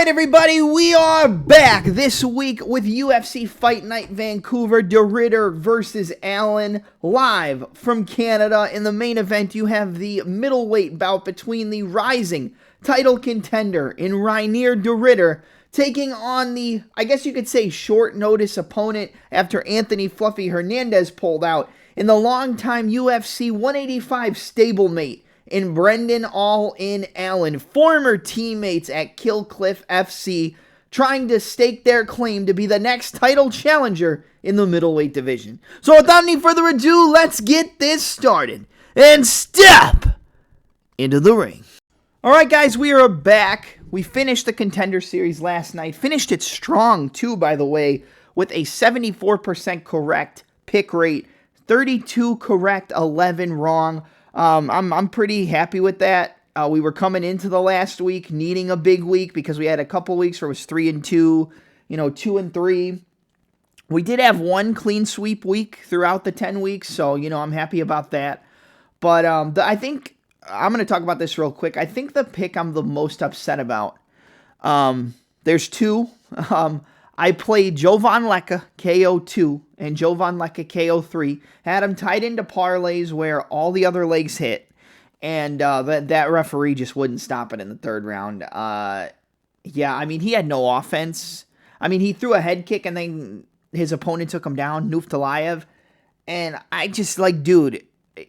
right, everybody, we are back this week with UFC Fight Night Vancouver, DeRitter versus Allen, live from Canada. In the main event, you have the middleweight bout between the rising title contender in Reinier DeRitter taking on the, I guess you could say, short notice opponent after Anthony Fluffy Hernandez pulled out in the longtime UFC 185 stablemate in Brendan All-In Allen, former teammates at Killcliff FC, trying to stake their claim to be the next title challenger in the middleweight division. So without any further ado, let's get this started and step into the ring. Alright guys, we are back. We finished the Contender Series last night. Finished it strong too, by the way, with a 74% correct pick rate, 32 correct, 11 wrong. I'm pretty happy with that. We were coming into the last week needing a big week because we had a couple weeks where it was 3-2, 2-3. We did have one clean sweep week throughout the 10 weeks, so, I'm happy about that. But I think, I'm going to talk about this real quick. I think the pick I'm the most upset about, there's two. I played Jovan Leka, KO2, and Jovan Leka, KO3. Had him tied into parlays where all the other legs hit. And that referee just wouldn't stop it in the third round. He had no offense. He threw a head kick and then his opponent took him down, Nuftalayev. And I just, dude,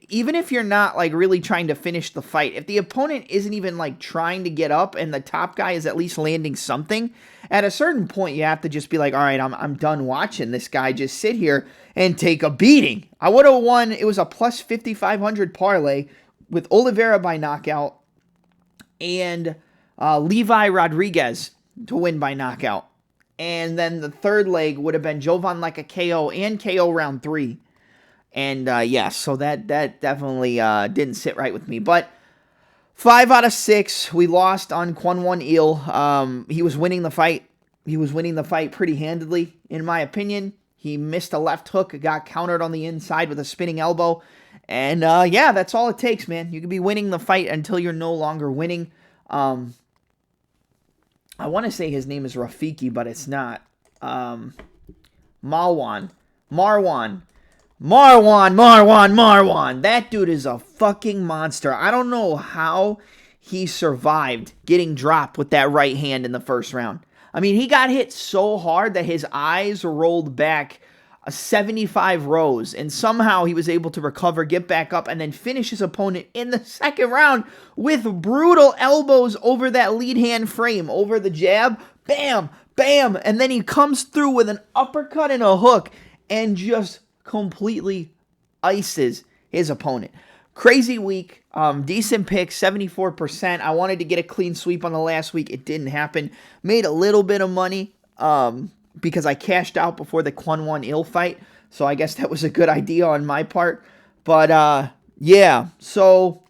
even if you're not, really trying to finish the fight, if the opponent isn't even, trying to get up and the top guy is at least landing something, at a certain point, you have to just be like, all right, I'm done watching this guy just sit here and take a beating. I would have won. It was a plus 5,500 parlay with Oliveira by knockout and Levi Rodriguez to win by knockout. And then the third leg would have been Jovan Leka KO and KO round 3. And, so that definitely didn't sit right with me. But 5 out of 6, we lost on Kwon Il. He was winning the fight. He was winning the fight pretty handedly, in my opinion. He missed a left hook, got countered on the inside with a spinning elbow. And, that's all it takes, man. You can be winning the fight until you're no longer winning. I want to say his name is Rafiki, but it's not. Marwan. That dude is a fucking monster. I don't know how he survived getting dropped with that right hand in the first round. He got hit so hard that his eyes rolled back 75 rows, and somehow he was able to recover, get back up, and then finish his opponent in the second round with brutal elbows over that lead hand frame, over the jab. Bam, bam, and then he comes through with an uppercut and a hook and just completely ices his opponent. Crazy week. Decent pick, 74%. I wanted to get a clean sweep on the last week. It didn't happen. Made a little bit of money because I cashed out before the Kwon Il fight. So I guess that was a good idea on my part. But so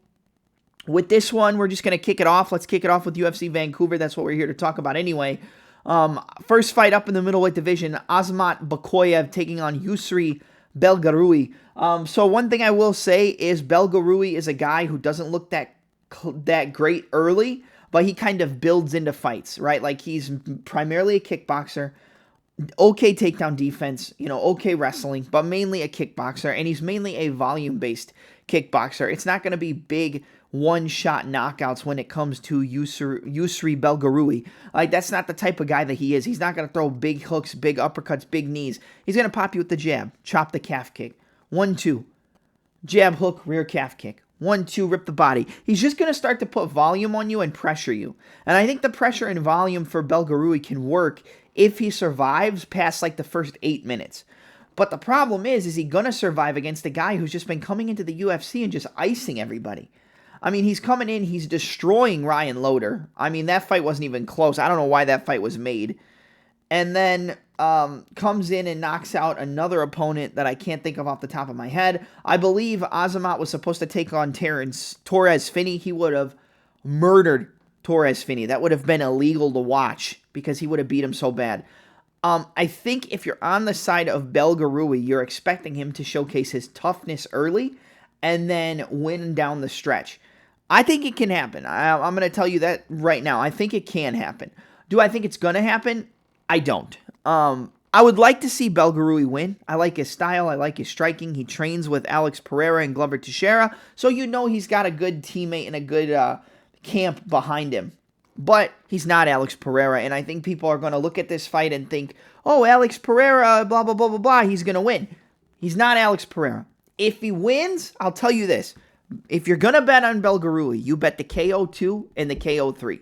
with this one, we're just going to kick it off. Let's kick it off with UFC Vancouver. That's what we're here to talk about anyway. First fight up in the middleweight division, Azamat Bekoev taking on Yusri Belgaroui. So one thing I will say is Belgaroui is a guy who doesn't look that great early, but he kind of builds into fights, right? He's primarily a kickboxer, okay takedown defense, okay wrestling, but mainly a kickboxer, and he's mainly a volume-based kickboxer. It's not going to be big one-shot knockouts when it comes to Yusri Belgaroui. That's not the type of guy that he is. He's not going to throw big hooks, big uppercuts, big knees. He's going to pop you with the jab, chop the calf kick. 1-2. Jab, hook, rear calf kick. 1-2, rip the body. He's just going to start to put volume on you and pressure you. And I think the pressure and volume for Belgaroui can work if he survives past the first 8 minutes. But the problem is he going to survive against a guy who's just been coming into the UFC and just icing everybody? He's coming in, he's destroying Ryan Loder. That fight wasn't even close. I don't know why that fight was made. And then comes in and knocks out another opponent that I can't think of off the top of my head. I believe Azamat was supposed to take on Torres Finney. He would have murdered Torres Finney. That would have been illegal to watch because he would have beat him so bad. I think if you're on the side of Belgaroui, you're expecting him to showcase his toughness early and then win down the stretch. I think it can happen. I'm going to tell you that right now. I think it can happen. Do I think it's going to happen? I don't. I would like to see Belgaroui win. I like his style. I like his striking. He trains with Alex Pereira and Glover Teixeira, so you know he's got a good teammate and a good camp behind him. But he's not Alex Pereira, and I think people are going to look at this fight and think, oh, Alex Pereira, blah, blah, blah, blah, blah, he's going to win. He's not Alex Pereira. If he wins, I'll tell you this. If you're going to bet on Belgaroui, you bet the KO2 and the KO3.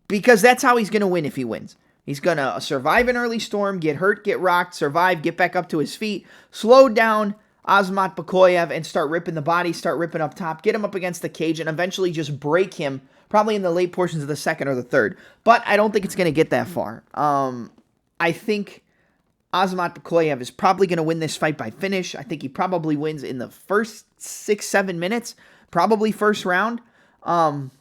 Because that's how he's going to win if he wins. He's going to survive an early storm, get hurt, get rocked, survive, get back up to his feet, slow down Azamat Bekoev and start ripping the body, start ripping up top, get him up against the cage, and eventually just break him, probably in the late portions of the second or the third. But I don't think it's going to get that far. I think Azamat Bekoev is probably going to win this fight by finish. I think he probably wins in the first 6-7 minutes, probably first round. And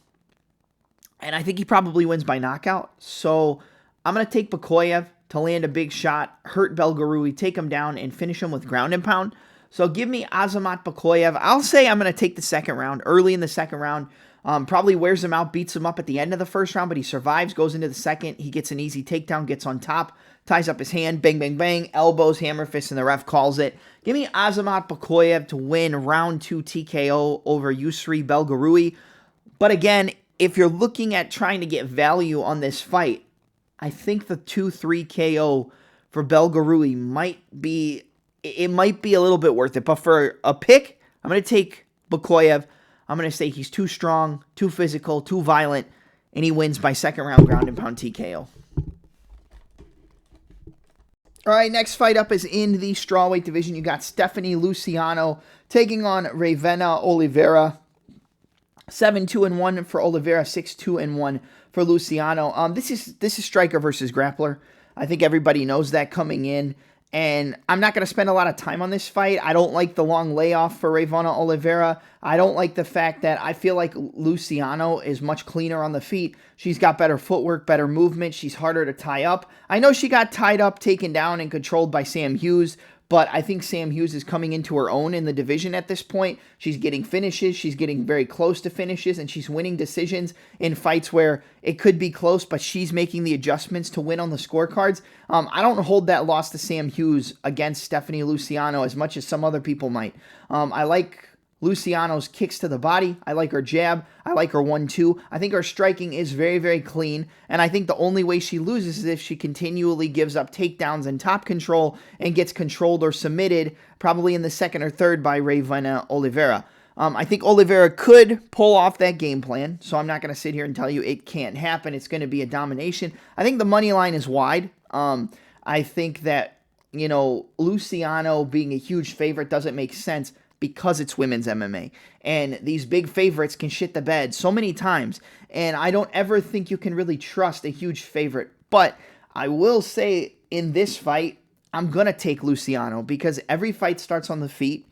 I think he probably wins by knockout. So I'm going to take Bekoev to land a big shot, hurt Belgaroui, take him down, and finish him with ground and pound. So give me Azamat Bekoev. I'll say I'm going to take the second round, early in the second round. Probably wears him out, beats him up at the end of the first round, but he survives, goes into the second. He gets an easy takedown, gets on top, ties up his hand, bang, bang, bang, elbows, hammer fist, and the ref calls it. Give me Azamat Bekoev to win round 2 TKO over Yusri Belgaroui. But again, if you're looking at trying to get value on this fight, I think the 2-3 KO for Belgaroui might be a little bit worth it. But for a pick, I'm going to take Bekoev. I'm going to say he's too strong, too physical, too violent, and he wins by second round ground and pound TKO. All right, next fight up is in the strawweight division. You got Stephanie Luciano taking on Ravena Oliveira. 7-2-1 for Oliveira, 6-2-1 for Luciano. This is striker versus grappler. I think everybody knows that coming in. And I'm not going to spend a lot of time on this fight. I don't like the long layoff for Ravena Oliveira. I don't like the fact that I feel like Luciano is much cleaner on the feet. She's got better footwork, better movement. She's harder to tie up. I know she got tied up, taken down, and controlled by Sam Hughes, but I think Sam Hughes is coming into her own in the division at this point. She's getting finishes. She's getting very close to finishes, and she's winning decisions in fights where it could be close, but she's making the adjustments to win on the scorecards. I don't hold that loss to Sam Hughes against Stephanie Luciano as much as some other people might. I like Luciano's kicks to the body. I like her jab. I like her 1-2. I think her striking is very, very clean. And I think the only way she loses is if she continually gives up takedowns and top control and gets controlled or submitted, probably in the second or third by Ravena Oliveira. I think Oliveira could pull off that game plan, so I'm not going to sit here and tell you it can't happen. It's going to be a domination. I think the money line is wide. I think that, Luciano being a huge favorite doesn't make sense because it's women's MMA. And these big favorites can shit the bed so many times. And I don't ever think you can really trust a huge favorite. But I will say in this fight, I'm going to take Luciano because every fight starts on the feet.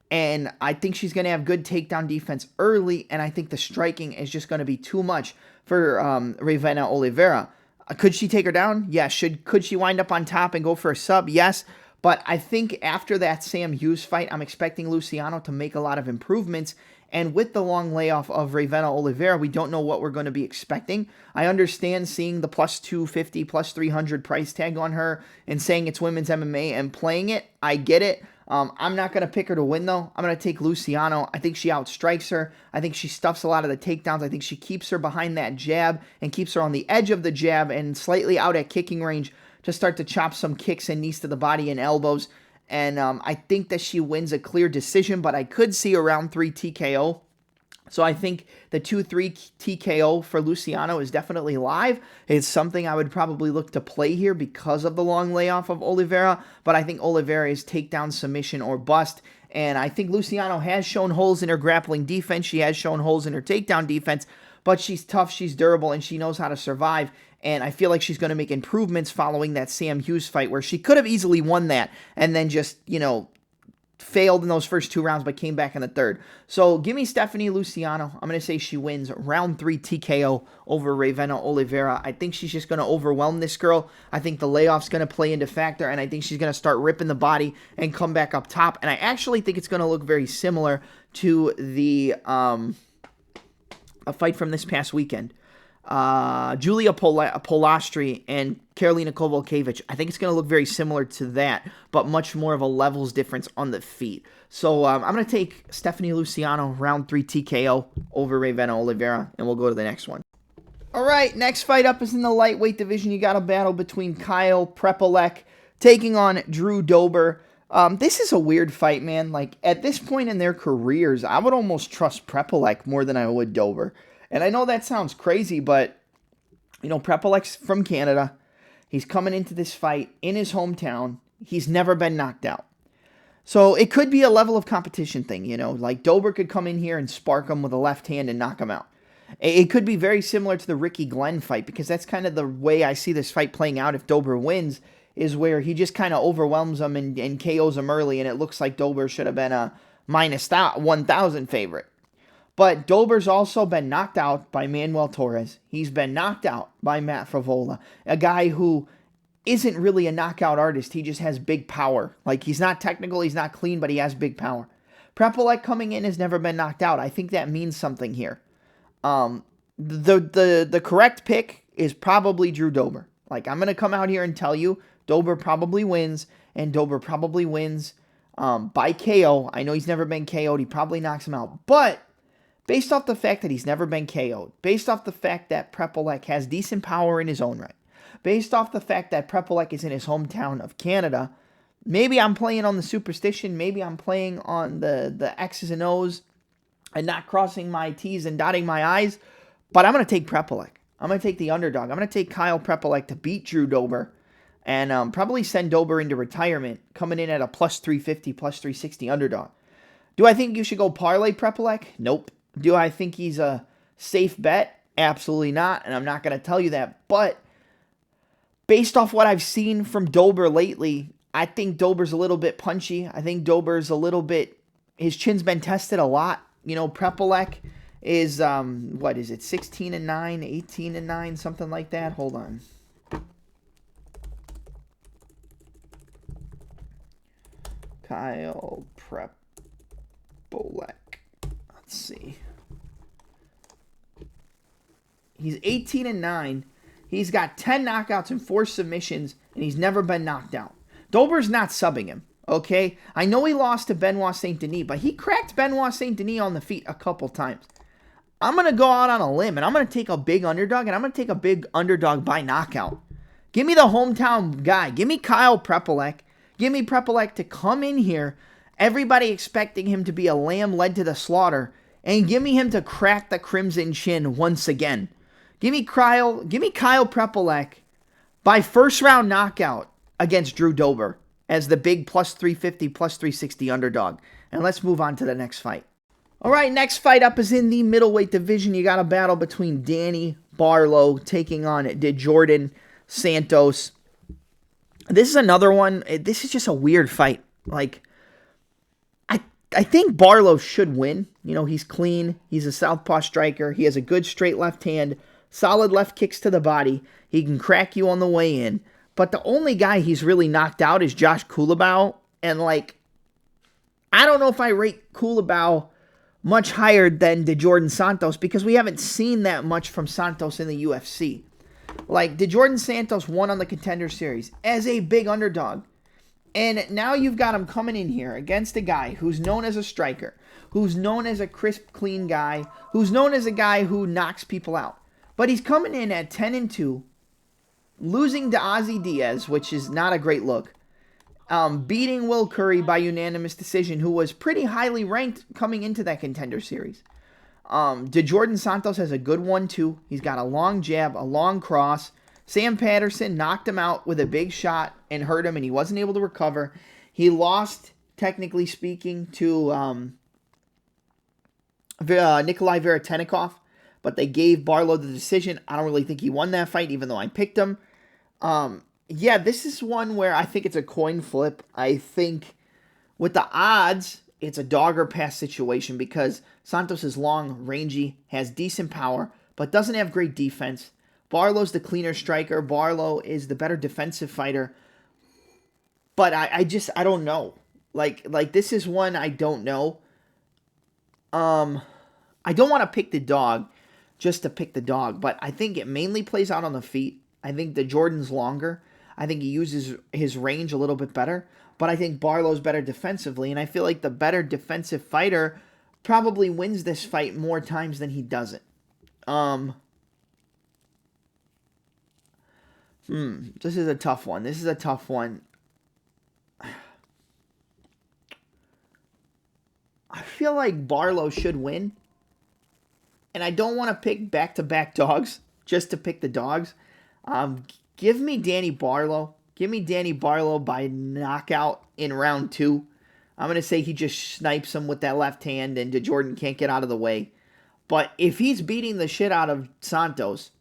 And I think she's going to have good takedown defense early. And I think the striking is just going to be too much for Ravena Oliveira. Could she take her down? Yes. Could she wind up on top and go for a sub? Yes. But I think after that Sam Hughes fight, I'm expecting Luciano to make a lot of improvements. And with the long layoff of Ravena Oliveira, we don't know what we're going to be expecting. I understand seeing the plus 250, plus 300 price tag on her and saying it's women's MMA and playing it. I get it. I'm not going to pick her to win, though. I'm going to take Luciano. I think she outstrikes her. I think she stuffs a lot of the takedowns. I think she keeps her behind that jab and keeps her on the edge of the jab and slightly out at kicking range to start to chop some kicks and knees to the body and elbows. And I think that she wins a clear decision, but I could see a round 3 TKO. So I think the 2-3 TKO for Luciano is definitely live. It's something I would probably look to play here because of the long layoff of Oliveira. But I think Oliveira is takedown, submission, or bust. And I think Luciano has shown holes in her grappling defense. She has shown holes in her takedown defense. But she's tough, she's durable, and she knows how to survive. And I feel like she's going to make improvements following that Sam Hughes fight where she could have easily won that and then just, failed in those first 2 rounds but came back in the third. So give me Stephanie Luciano. I'm going to say she wins round 3 TKO over Ravena Oliveira. I think she's just going to overwhelm this girl. I think the layoff's going to play into factor, and I think she's going to start ripping the body and come back up top. And I actually think it's going to look very similar to the a fight from this past weekend. Julia Polastri and Karolina Kowalkiewicz. I think it's going to look very similar to that, but much more of a levels difference on the feet. So I'm going to take Stephanie Luciano, round 3 TKO over Ravena Oliveira, and we'll go to the next one. All right, next fight up is in the lightweight division. You got a battle between Kyle Prepolec taking on Drew Dober. This is a weird fight, man. Like, at this point in their careers, I would almost trust Prepolec more than I would Dober. And I know that sounds crazy, but, you know, Prepolec's from Canada. He's coming into this fight in his hometown. He's never been knocked out. So it could be a level of competition thing, you know. Like, Dober could come in here and spark him with a left hand and knock him out. It could be very similar to the Ricky Glenn fight, because that's kind of the way I see this fight playing out if Dober wins, is where he just kind of overwhelms him and KOs him early, and it looks like Dober should have been a minus 1,000 favorite. But Dober's also been knocked out by Manuel Torres. He's been knocked out by Matt Frevola, a guy who isn't really a knockout artist. He just has big power. Like, he's not technical, he's not clean, but he has big power. Prepolec coming in has never been knocked out. I think that means something here. The correct pick is probably Drew Dober. Like, I'm going to come out here and tell you Dober probably wins, and Dober probably wins by KO. I know he's never been KO'd. He probably knocks him out. But based off the fact that he's never been KO'd, based off the fact that Prepolec has decent power in his own right, based off the fact that Prepolec is in his hometown of Canada, maybe I'm playing on the superstition, maybe I'm playing on the X's and O's and not crossing my T's and dotting my I's, but I'm going to take Prepolec. I'm going to take the underdog. I'm going to take Kyle Prepolec to beat Drew Dober and probably send Dober into retirement, coming in at a plus 350, plus 360 underdog. Do I think you should go parlay Prepolec? Nope. Do I think he's a safe bet? Absolutely not, and I'm not going to tell you that. But based off what I've seen from Dober lately, I think Dober's a little bit punchy. I think Dober's a little bit, his chin's been tested a lot. You know, Prepolec is, 16-9, 18-9, something like that? Hold on. Kyle Prepolec. Let's see. He's 18-9. He's got 10 knockouts and 4 submissions, and he's never been knocked out. Dober's not subbing him. Okay, I know he lost to Benoit Saint Denis, but he cracked Benoit Saint Denis on the feet a couple times. I'm going to go out on a limb, and I'm going to take a big underdog, and I'm going to take a big underdog by knockout. Give me the hometown guy. Give me Kyle Prepolec. Give me Prepolec to come in here, everybody expecting him to be a lamb led to the slaughter, and give me him to crack the crimson chin once again. Give me Kyle Prepolec by first round knockout against Drew Dober as the big plus 350, plus 360 underdog. And let's move on to the next fight. All right, next fight up is in the middleweight division. You got a battle between Danny Barlow taking on Jourdain Santos. This is another one. This is just a weird fight. Like, I think Barlow should win. You know, he's clean. He's a southpaw striker. He has a good straight left hand, solid left kicks to the body. He can crack you on the way in. But the only guy he's really knocked out is Josh Culibao. And, like, I don't know if I rate Culibao much higher than Jourdain Santos because we haven't seen that much from Santos in the UFC. Like, Jourdain Santos won on the Contender Series as a big underdog. And now you've got him coming in here against a guy who's known as a striker, who's known as a crisp, clean guy, who's known as a guy who knocks people out. But he's coming in at 10-2. Losing to Ozzy Diaz, which is not a great look. Beating Will Curry by unanimous decision, who was pretty highly ranked coming into that Contender Series. Jourdain Santos has a good 1-2. He's got a long jab, a long cross. Sam Patterson knocked him out with a big shot and hurt him, and he wasn't able to recover. He lost, technically speaking, to Nikolai Veretennikov, but they gave Barlow the decision. I don't really think he won that fight, even though I picked him. Yeah, this is one where I think it's a coin flip. I think with the odds, it's a dog or pass situation because Santos is long, rangy, has decent power, but doesn't have great defense. Barlow's the cleaner striker. Barlow is the better defensive fighter. But I don't know. Like this is one I don't know. I don't want to pick the dog just to pick the dog. But I think it mainly plays out on the feet. I think the Jourdain's longer. I think he uses his range a little bit better. But I think Barlow's better defensively. And I feel like the better defensive fighter probably wins this fight more times than he doesn't. This is a tough one. I feel like Barlow should win. And I don't want to pick back-to-back dogs just to pick the dogs. Give me Danny Barlow. Give me Danny Barlow by knockout in round 2. I'm going to say he just snipes him with that left hand and Jourdain can't get out of the way. But if he's beating the shit out of Santos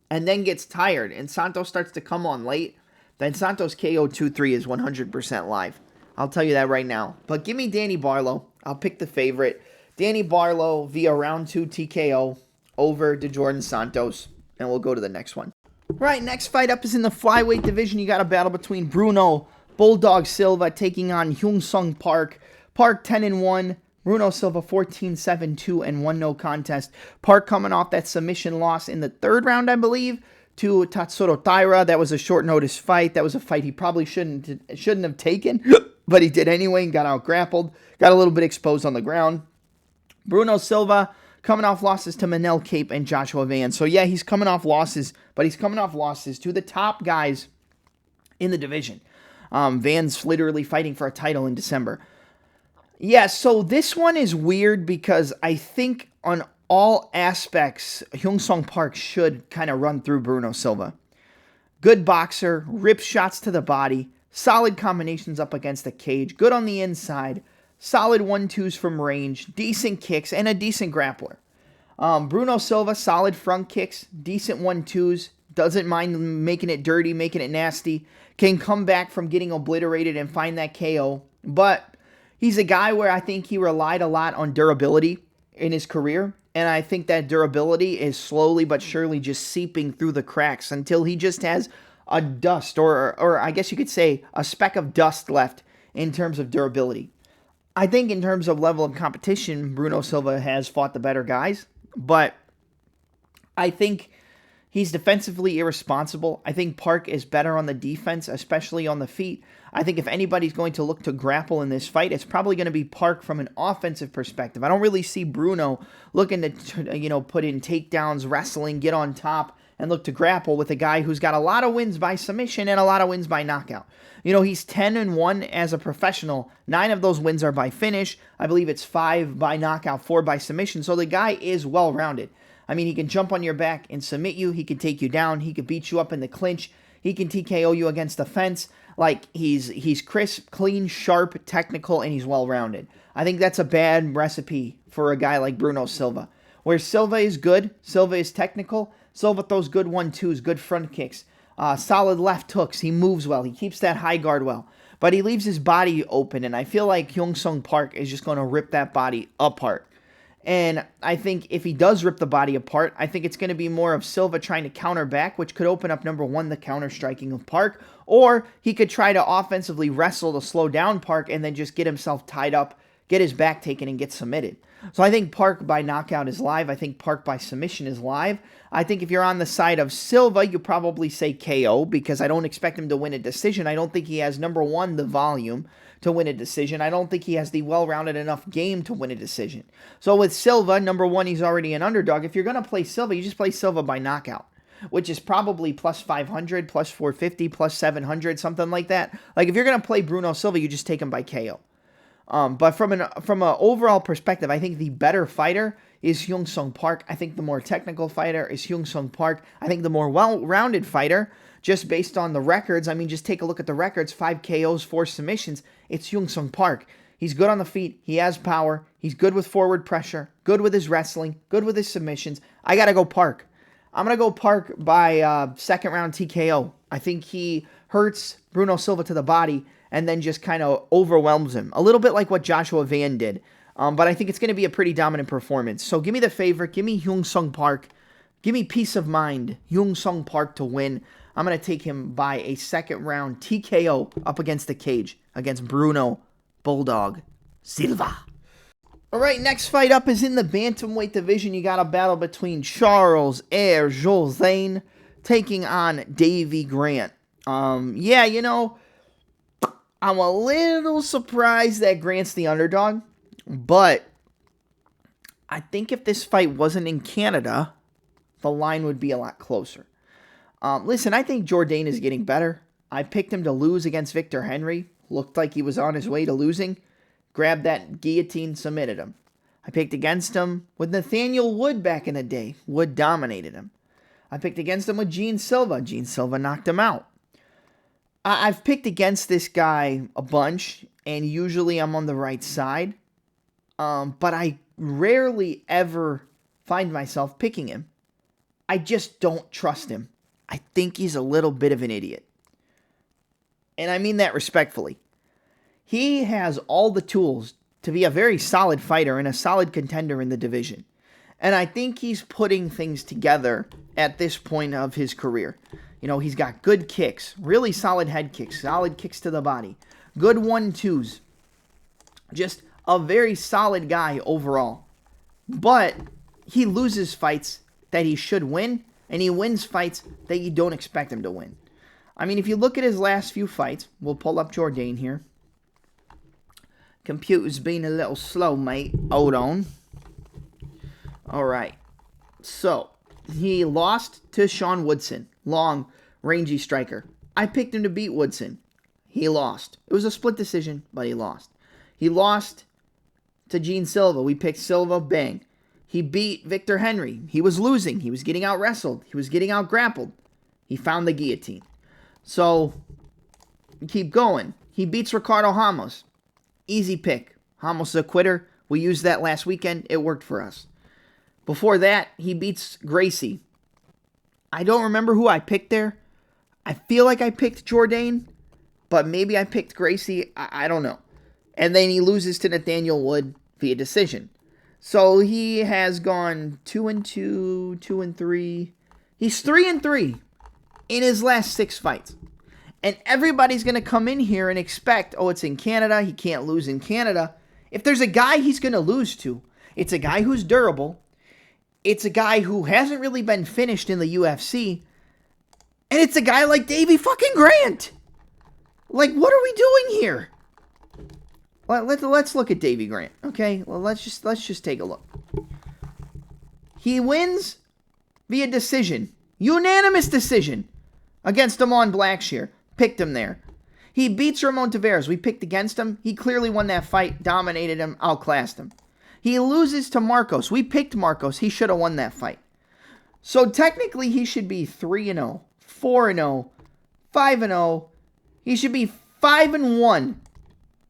and then gets tired and Santos starts to come on late, then Santos KO 2-3 is 100% live. I'll tell you that right now. But give me Danny Barlow. I'll pick the favorite. Danny Barlow via round 2 TKO over Jourdain Santos. And we'll go to the next one. Right, next fight up is in the flyweight division. You got a battle between Bruno Bulldog Silva taking on Hyung Sung Park. Park 10-1. Bruno Silva 14-7-2 and 1 no contest. Park coming off that submission loss in the 3rd round, I believe, to Tatsuro Taira. That was a short notice fight. That was a fight he probably shouldn't have taken, but he did anyway and got out grappled. Got a little bit exposed on the ground. Bruno Silva coming off losses to Manel Cape and Joshua Van. So yeah, he's coming off losses, but he's coming off losses to the top guys in the division. Van's literally fighting for a title in December. Yeah, so this one is weird because I think on all aspects, Hyung Sung Park should kind of run through Bruno Silva. Good boxer, rips shots to the body, solid combinations up against the cage, good on the inside, solid 1-2s from range, decent kicks, and a decent grappler. Bruno Silva, solid front kicks, decent 1-2s, doesn't mind making it dirty, making it nasty, can come back from getting obliterated and find that KO, but he's a guy where I think he relied a lot on durability in his career, and I think that durability is slowly but surely just seeping through the cracks until he just has a dust, or I guess you could say a speck of dust left in terms of durability. I think in terms of level of competition, Bruno Silva has fought the better guys, but I think he's defensively irresponsible. I think Park is better on the defense, especially on the feet. I think if anybody's going to look to grapple in this fight, it's probably going to be Park from an offensive perspective. I don't really see Bruno looking to, put in takedowns, wrestling, get on top, and look to grapple with a guy who's got a lot of wins by submission and a lot of wins by knockout. He's 10-1 as a professional. 9 of those wins are by finish. I believe it's 5 by knockout, 4 by submission. So the guy is well-rounded. I mean, he can jump on your back and submit you. He can take you down. He can beat you up in the clinch. He can TKO you against the fence. Like, he's crisp, clean, sharp, technical, and he's well-rounded. I think that's a bad recipe for a guy like Bruno Silva. Where Silva is good, Silva is technical, Silva throws good 1-2s, good front kicks, solid left hooks. He moves well. He keeps that high guard well. But he leaves his body open, and I feel like Hyung Sung Park is just going to rip that body apart. And I think if he does rip the body apart, I think it's going to be more of Silva trying to counter back, which could open up, number one, the counter-striking of Park, or he could try to offensively wrestle to slow down Park and then just get himself tied up, get his back taken, and get submitted. So I think Park by knockout is live. I think Park by submission is live. I think if you're on the side of Silva, you probably say KO because I don't expect him to win a decision. I don't think he has, number one, the volume to win a decision. I don't think he has the well-rounded enough game to win a decision. So with Silva, number one, he's already an underdog. If you're going to play Silva, you just play Silva by knockout, which is probably plus 500, plus 450, plus 700, something like that. Like if you're going to play Bruno Silva, you just take him by KO. But from an overall perspective, I think the better fighter is Hyung Sung Park. I think the more technical fighter is Hyung Sung Park. I think the more well-rounded fighter, just based on the records, I mean, just take a look at the records, 5 KOs, 4 submissions, it's Hyung Sung Park. He's good on the feet. He has power. He's good with forward pressure, good with his wrestling, good with his submissions. I got to go Park. I'm going to go Park by second round TKO. I think he hurts Bruno Silva to the body and then just kind of overwhelms him. A little bit like what Joshua Van did. But I think it's going to be a pretty dominant performance. So give me the favorite. Give me Hyung Sung Park. Give me peace of mind. Hyung Sung Park to win. I'm going to take him by a second round TKO up against the cage against Bruno Bulldog Silva. All right, next fight up is in the bantamweight division. You got a battle between Charles Jourdain taking on Davy Grant. Yeah, you know, I'm a little surprised that Grant's the underdog, but I think if this fight wasn't in Canada, the line would be a lot closer. Listen, I think Jourdain is getting better. I picked him to lose against Victor Henry. Looked like he was on his way to losing. Grabbed that guillotine, submitted him. I picked against him with Nathaniel Wood back in the day. Wood dominated him. I picked against him with Gene Silva. Gene Silva knocked him out. I've picked against this guy a bunch, and usually I'm on the right side. But I rarely ever find myself picking him. I just don't trust him. I think he's a little bit of an idiot. And I mean that respectfully. He has all the tools to be a very solid fighter and a solid contender in the division. And I think he's putting things together at this point of his career. You know, he's got good kicks, really solid head kicks, solid kicks to the body, good 1-2s. Just a very solid guy overall. But he loses fights that he should win, and he wins fights that you don't expect him to win. I mean, if you look at his last few fights, we'll pull up Jourdain here. Computer's being a little slow, mate. Hold on. All right. So, he lost to Sean Woodson. Long, rangy striker. I picked him to beat Woodson. He lost. It was a split decision, but he lost. He lost to Gene Silva. We picked Silva. Bang. He beat Victor Henry. He was losing. He was getting out-wrestled. He was getting out-grappled. He found the guillotine. So, keep going. He beats Ricardo Ramos. Easy pick. Ramos is a quitter. We used that last weekend. It worked for us. Before that, he beats Gracie. I don't remember who I picked there. I feel like I picked Jourdain, but maybe I picked Gracie. I don't know. And then he loses to Nathaniel Wood via decision. So he has gone 2-2, 2-3. He's 3-3 in his last 6 fights. And everybody's going to come in here and expect, oh, it's in Canada. He can't lose in Canada. If there's a guy he's going to lose to, it's a guy who's durable. It's a guy who hasn't really been finished in the UFC. And it's a guy like Davy fucking Grant. Like, what are we doing here? Let's look at Davy Grant, okay? Well, let's just take a look. He wins via decision. Unanimous decision against Damon Blackshear. Picked him there. He beats Ramon Taveras. We picked against him. He clearly won that fight, dominated him, outclassed him. He loses to Marcos. We picked Marcos. He should have won that fight. So technically he should be 3-0, 4-0, 5-0. He should be 5-1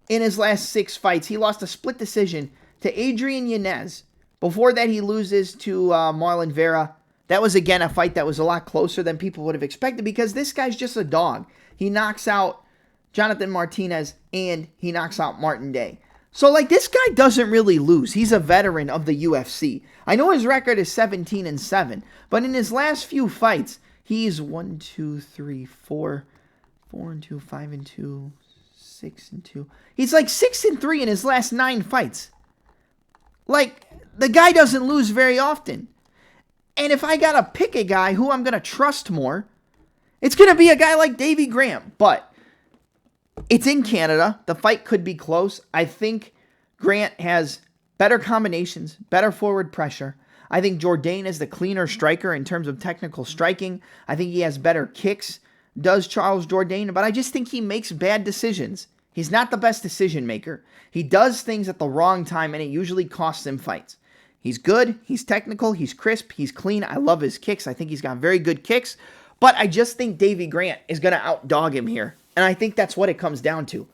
in his last 6 fights. He lost a split decision to Adrian Yanez. Before that, he loses to Marlon Vera. That was, again, a fight that was a lot closer than people would have expected because this guy's just a dog. He knocks out Jonathan Martinez and he knocks out Martin Day. So, like, this guy doesn't really lose. He's a veteran of the UFC. I know his record is 17-7, but in his last few fights, he's 1, 2, 3, 4, 4-2, 5-2, 6-2. He's like 6-3 in his last 9 fights. Like, the guy doesn't lose very often. And if I gotta pick a guy who I'm gonna trust more, it's gonna be a guy like Davy Grant. But it's in Canada. The fight could be close. I think Grant has better combinations, better forward pressure. I think Jourdain is the cleaner striker in terms of technical striking. I think he has better kicks, does Charles Jourdain, but I just think he makes bad decisions. He's not the best decision maker. He does things at the wrong time, and it usually costs him fights. He's good, he's technical, he's crisp, he's clean. I love his kicks. I think he's got very good kicks. But I just think Davy Grant is going to outdog him here. And I think that's what it comes down to.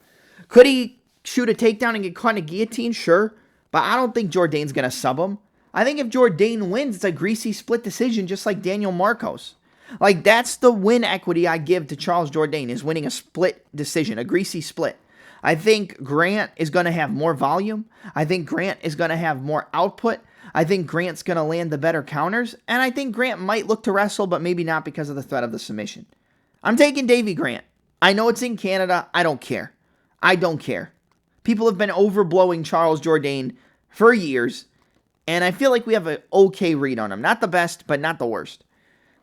Could he shoot a takedown and get caught in a guillotine? Sure. But I don't think Jourdain's going to sub him. I think if Jourdain wins, it's a greasy split decision just like Daniel Marcos. Like, that's the win equity I give to Charles Jourdain, is winning a split decision, a greasy split. I think Grant is going to have more volume. I think Grant is going to have more output. I think Grant's going to land the better counters. And I think Grant might look to wrestle, but maybe not because of the threat of the submission. I'm taking Davy Grant. I know it's in Canada. I don't care. I don't care. People have been overblowing Charles Jourdain for years, and I feel like we have an okay read on him. Not the best, but not the worst.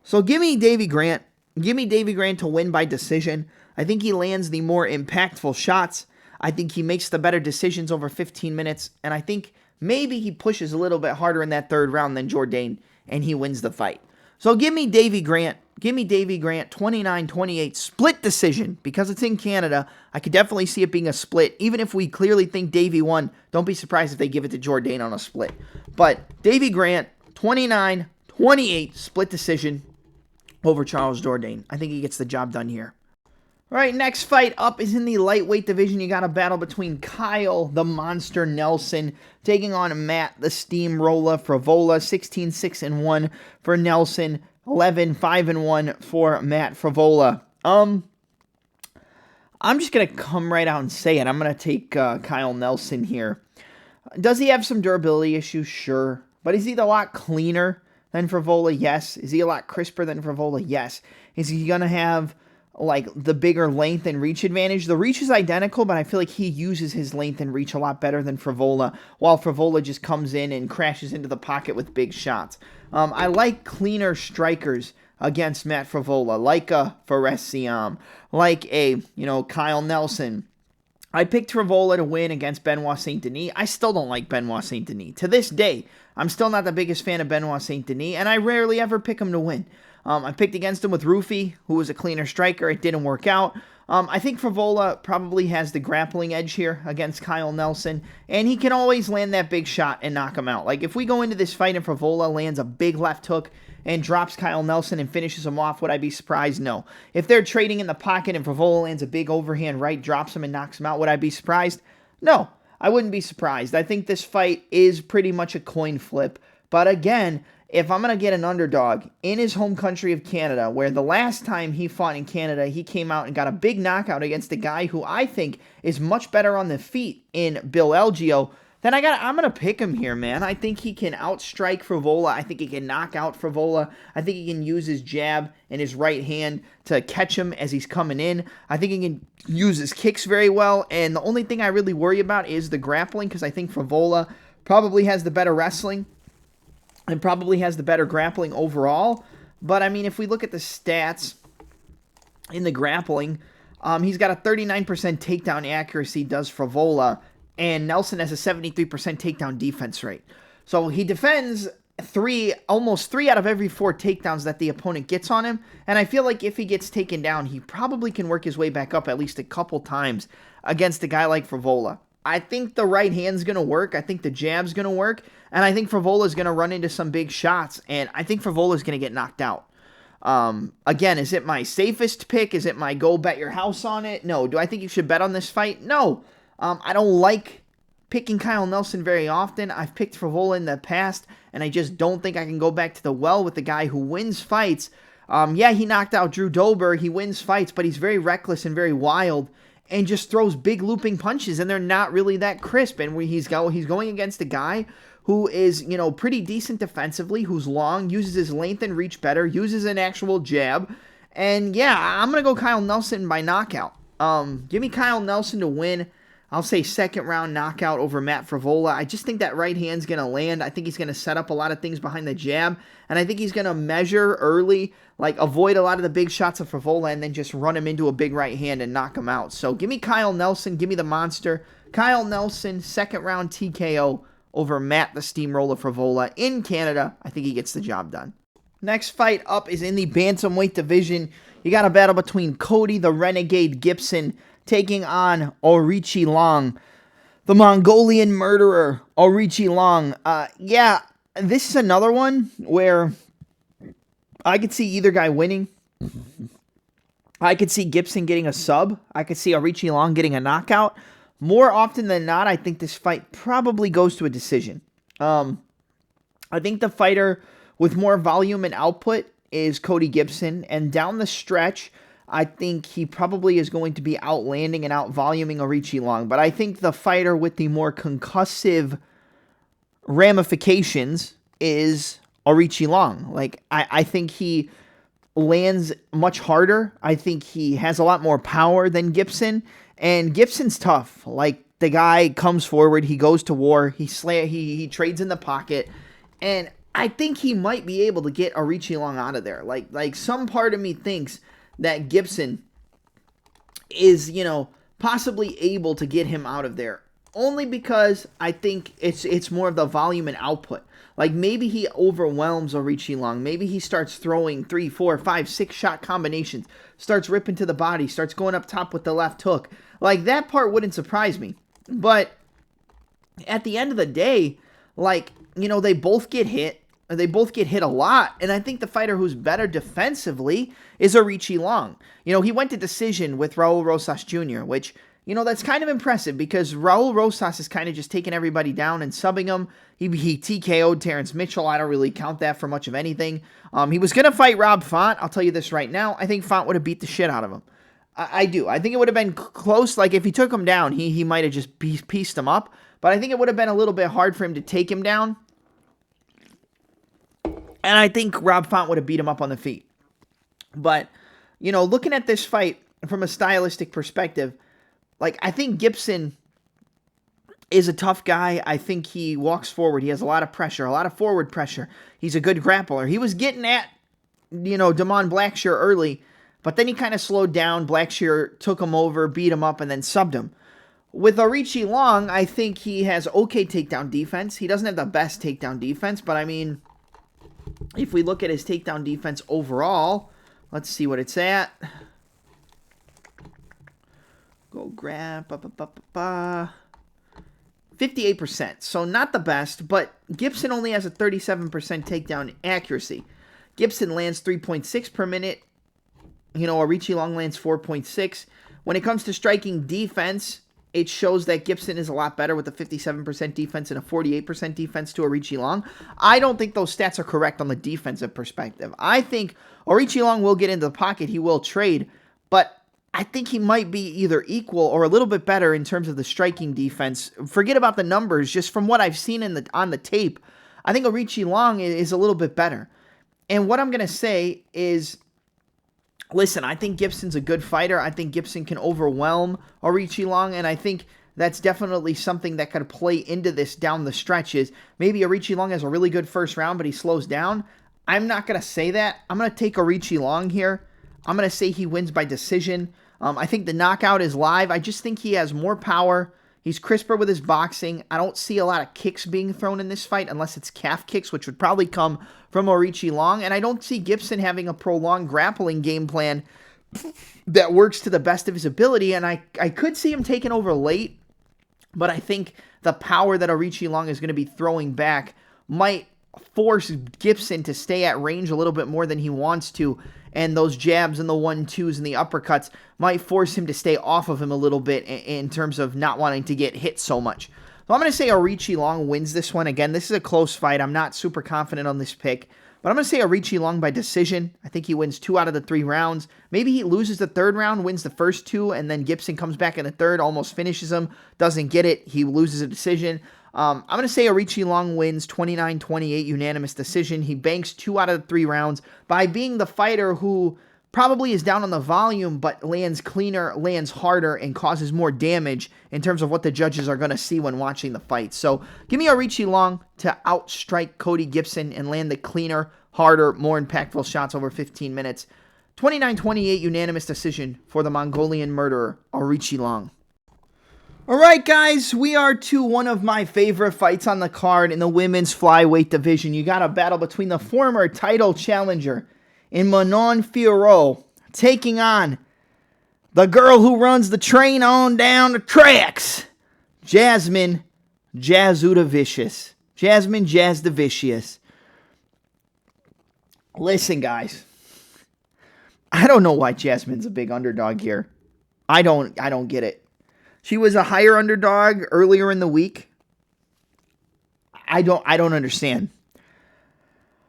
So give me Davy Grant. Give me Davy Grant to win by decision. I think he lands the more impactful shots. I think he makes the better decisions over 15 minutes, and I think maybe he pushes a little bit harder in that third round than Jourdain, and he wins the fight. So give me Davy Grant. Give me Davy Grant, 29-28, split decision. Because it's in Canada, I could definitely see it being a split. Even if we clearly think Davy won, don't be surprised if they give it to Jourdain on a split. But Davy Grant, 29-28, split decision over Charles Jourdain. I think he gets the job done here. All right, next fight up is in the lightweight division. You got a battle between Kyle, the Monster Nelson, taking on Matt, the Steamroller Frevola. 16-6-1 for Nelson, 11-5-1 for Matt Frevola. I'm just going to come right out and say it. I'm going to take Kyle Nelson here. Does he have some durability issues? Sure. But is he a lot cleaner than Frevola? Yes. Is he a lot crisper than Frevola? Yes. Is he going to have like the bigger length and reach advantage? The reach is identical, but I feel like he uses his length and reach a lot better than Frevola, while Frevola just comes in and crashes into the pocket with big shots. I like cleaner strikers against Matt Frevola, like a Fares Siam, like a, Kyle Nelson. I picked Frevola to win against Benoit Saint Denis. I still don't like Benoit Saint Denis. To this day, I'm still not the biggest fan of Benoit Saint Denis, and I rarely ever pick him to win. I picked against him with Rufy, who was a cleaner striker. It didn't work out. I think Frevola probably has the grappling edge here against Kyle Nelson, and he can always land that big shot and knock him out. Like, if we go into this fight and Frevola lands a big left hook and drops Kyle Nelson and finishes him off, would I be surprised? No. If they're trading in the pocket and Frevola lands a big overhand right, drops him and knocks him out, would I be surprised? No, I wouldn't be surprised. I think this fight is pretty much a coin flip, but again, if I'm going to get an underdog in his home country of Canada, where the last time he fought in Canada, he came out and got a big knockout against a guy who I think is much better on the feet in Bill Elgio, then I'm going to pick him here, man. I think he can outstrike Frevola. I think he can knock out Frevola. I think he can use his jab and his right hand to catch him as he's coming in. I think he can use his kicks very well, and the only thing I really worry about is the grappling, because I think Frevola probably has the better wrestling and probably has the better grappling overall. But, I mean, if we look at the stats in the grappling, he's got a 39% takedown accuracy, does Frevola, and Nelson has a 73% takedown defense rate. So he defends almost three out of every 4 takedowns that the opponent gets on him, and I feel like if he gets taken down, he probably can work his way back up at least a couple times against a guy like Frevola. I think the right hand's going to work. I think the jab's going to work. And I think Frevola's going to run into some big shots. And I think Frevola's going to get knocked out. Again, is it my safest pick? Is it my go bet your house on it? No. Do I think you should bet on this fight? No. I don't like picking Kyle Nelson very often. I've picked Frevola in the past, and I just don't think I can go back to the well with the guy who wins fights. Yeah, he knocked out Drew Dober. He wins fights, but he's very reckless and very wild, and just throws big looping punches, and they're not really that crisp. And he's going against a guy who is, pretty decent defensively, who's long, uses his length and reach better, uses an actual jab. And yeah, I'm going to go Kyle Nelson by knockout. Give me Kyle Nelson to win. I'll say second round knockout over Matt Frevola. I just think that right hand's going to land. I think he's going to set up a lot of things behind the jab. And I think he's going to measure early, like avoid a lot of the big shots of Frevola and then just run him into a big right hand and knock him out. So give me Kyle Nelson. Give me the monster. Kyle Nelson, second round TKO over Matt the Steamroller Frevola in Canada. I think he gets the job done. Next fight up is in the bantamweight division. You got a battle between Cody the Renegade Gibson taking on Aoriqileng, the Mongolian murderer, Aoriqileng. Yeah, this is another one where I could see either guy winning. I could see Gibson getting a sub. I could see Aoriqileng getting a knockout. More often than not, I think this fight probably goes to a decision. I think the fighter with more volume and output is Cody Gibson, and down the stretch, I think he probably is going to be outlanding and out-voluming Aoriqileng. But I think the fighter with the more concussive ramifications is Aoriqileng. Like, I think he lands much harder. I think he has a lot more power than Gibson. And Gibson's tough. Like, the guy comes forward, he goes to war, he trades in the pocket, and I think he might be able to get Aoriqileng out of there. Like some part of me thinks that Gibson is, possibly able to get him out of there. Only because I think it's more of the volume and output. Like maybe he overwhelms Aoriqileng. Maybe he starts throwing 3, 4, 5, 6 shot combinations. Starts ripping to the body. Starts going up top with the left hook. Like that part wouldn't surprise me. But at the end of the day, they both get hit. They both get hit a lot, and I think the fighter who's better defensively is Aoriqileng. He went to decision with Raul Rosas Jr., which, that's kind of impressive because Raul Rosas is kind of just taking everybody down and subbing them. He TKO'd Terrence Mitchell. I don't really count that for much of anything. He was going to fight Rob Font. I'll tell you this right now. I think Font would have beat the shit out of him. I do. I think it would have been close. Like, if he took him down, he might have just pieced him up. But I think it would have been a little bit hard for him to take him down. And I think Rob Font would have beat him up on the feet. But, looking at this fight from a stylistic perspective, I think Gibson is a tough guy. I think he walks forward. He has a lot of pressure, a lot of forward pressure. He's a good grappler. He was getting at, Damon Blackshear early, but then he kind of slowed down. Blackshear took him over, beat him up, and then subbed him. With Aoriqileng, I think he has okay takedown defense. He doesn't have the best takedown defense, but I mean, if we look at his takedown defense overall, let's see what it's at. Go grab. 58%. So not the best, but Gibson only has a 37% takedown accuracy. Gibson lands 3.6 per minute. Aoriqileng lands 4.6. When it comes to striking defense, it shows that Gibson is a lot better with a 57% defense and a 48% defense to Aoriqileng. I don't think those stats are correct on the defensive perspective. I think Aoriqileng will get into the pocket. He will trade, but I think he might be either equal or a little bit better in terms of the striking defense. Forget about the numbers. Just from what I've seen on the tape, I think Aoriqileng is a little bit better. And what I'm going to say is, listen, I think Gibson's a good fighter. I think Gibson can overwhelm Aoriqileng, and I think that's definitely something that could play into this down the stretches. Maybe Aoriqileng has a really good first round, but he slows down. I'm not going to say that. I'm going to take Aoriqileng here. I'm going to say he wins by decision. I think the knockout is live. I just think he has more power. He's crisper with his boxing. I don't see a lot of kicks being thrown in this fight unless it's calf kicks, which would probably come from Aoriqileng. And I don't see Gibson having a prolonged grappling game plan that works to the best of his ability. And I could see him taking over late, but I think the power that Aoriqileng is going to be throwing back might force Gibson to stay at range a little bit more than he wants to. And those jabs and the 1-2s and the uppercuts might force him to stay off of him a little bit in terms of not wanting to get hit so much. So I'm going to say Aoriqileng wins this one. Again, this is a close fight. I'm not super confident on this pick. But I'm going to say Aoriqileng by decision. I think he wins 2 out of the 3 rounds. Maybe he loses the 3rd round, wins the first 2, and then Gibson comes back in the 3rd, almost finishes him, doesn't get it. He loses a decision. I'm going to say Aoriqileng wins 29-28 unanimous decision. He banks 2 out of the 3 rounds by being the fighter who probably is down on the volume, but lands cleaner, lands harder, and causes more damage in terms of what the judges are going to see when watching the fight. So give me Aoriqileng to outstrike Cody Gibson and land the cleaner, harder, more impactful shots over 15 minutes. 29-28 unanimous decision for the Mongolian murderer, Aoriqileng. Alright guys, we are to one of my favorite fights on the card in the women's flyweight division. You got a battle between the former title challenger in Manon Fiorot taking on the girl who runs the train on down the tracks, Jasmine Jasudavicius. Jasmine Jasudavicius. Listen guys, I don't know why Jasmine's a big underdog here. I don't get it. She was a higher underdog earlier in the week. I don't understand.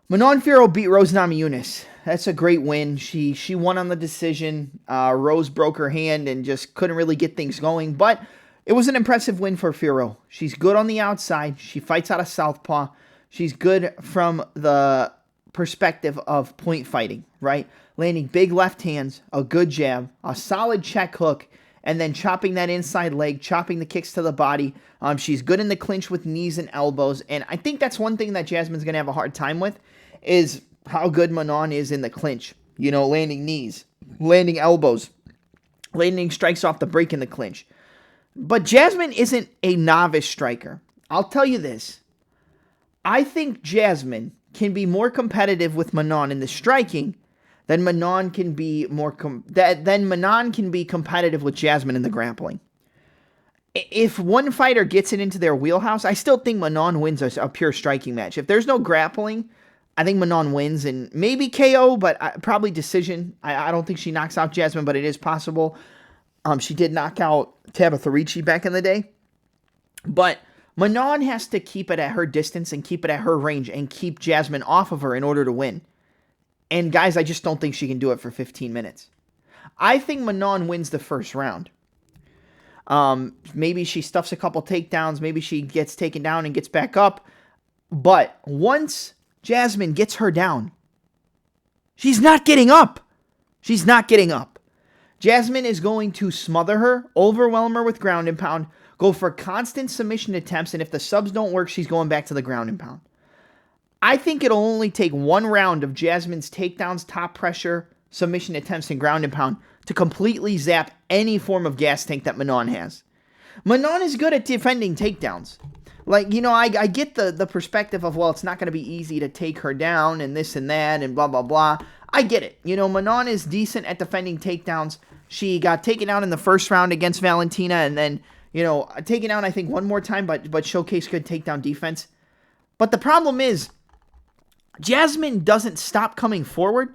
Manon Fiorot beat Rose Namajunas. That's a great win. She won on the decision. Rose broke her hand and just couldn't really get things going. But it was an impressive win for Fiorot. She's good on the outside. She fights out of southpaw. She's good from the perspective of point fighting, right? Landing big left hands, a good jab, a solid check hook, and then chopping that inside leg, chopping the kicks to the body. She's good in the clinch with knees and elbows, and I think that's one thing that Jasmine's going to have a hard time with, is how good Manon is in the clinch. You know, landing knees, landing elbows, landing strikes off the break in the clinch. But Jasmine isn't a novice striker. I'll tell you this. I think Jasmine can be more competitive with Manon in the striking than Manon can be competitive with Jasmine in the grappling. If one fighter gets it into their wheelhouse, I still think Manon wins a pure striking match. If there's no grappling, I think Manon wins, and maybe KO, but probably decision. I don't think she knocks out Jasmine, but it is possible. She did knock out Tabitha Ricci back in the day. But Manon has to keep it at her distance and keep it at her range and keep Jasmine off of her in order to win. And guys, I just don't think she can do it for 15 minutes. I think Manon wins the first round. Maybe she stuffs a couple takedowns. Maybe she gets taken down and gets back up. But once Jasmine gets her down, she's not getting up. She's not getting up. Jasmine is going to smother her, overwhelm her with ground and pound, go for constant submission attempts, and if the subs don't work, she's going back to the ground and pound. I think it'll only take one round of Jasmine's takedowns, top pressure, submission attempts, and ground and pound to completely zap any form of gas tank that Manon has. Manon is good at defending takedowns. Like, you know, I get the perspective of, well, it's not going to be easy to take her down and this and that and blah, blah, blah. I get it. You know, Manon is decent at defending takedowns. She got taken out in the first round against Valentina and then, you know, taken out, I think, one more time, but showcased good takedown defense. But the problem is, Jasmine doesn't stop coming forward,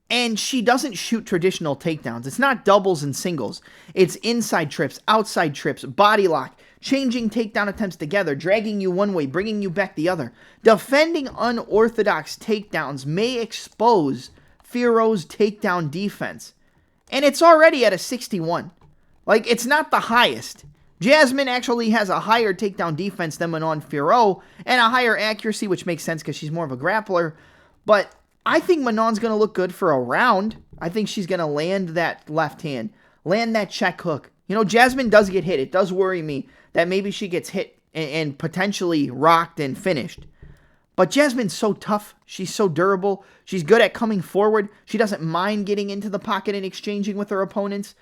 and she doesn't shoot traditional takedowns. It's not doubles and singles. It's inside trips, outside trips, body lock, changing takedown attempts together, dragging you one way, bringing you back the other. Defending unorthodox takedowns may expose Fiorot's takedown defense. And it's already at a 61. Like, it's not the highest. Jasmine actually has a higher takedown defense than Manon Fiorot, and a higher accuracy, which makes sense because she's more of a grappler. But I think Manon's going to look good for a round. I think she's going to land that left hand, land that check hook. You know, Jasmine does get hit. It does worry me that maybe she gets hit and potentially rocked and finished. But Jasmine's so tough. She's so durable. She's good at coming forward. She doesn't mind getting into the pocket and exchanging with her opponents.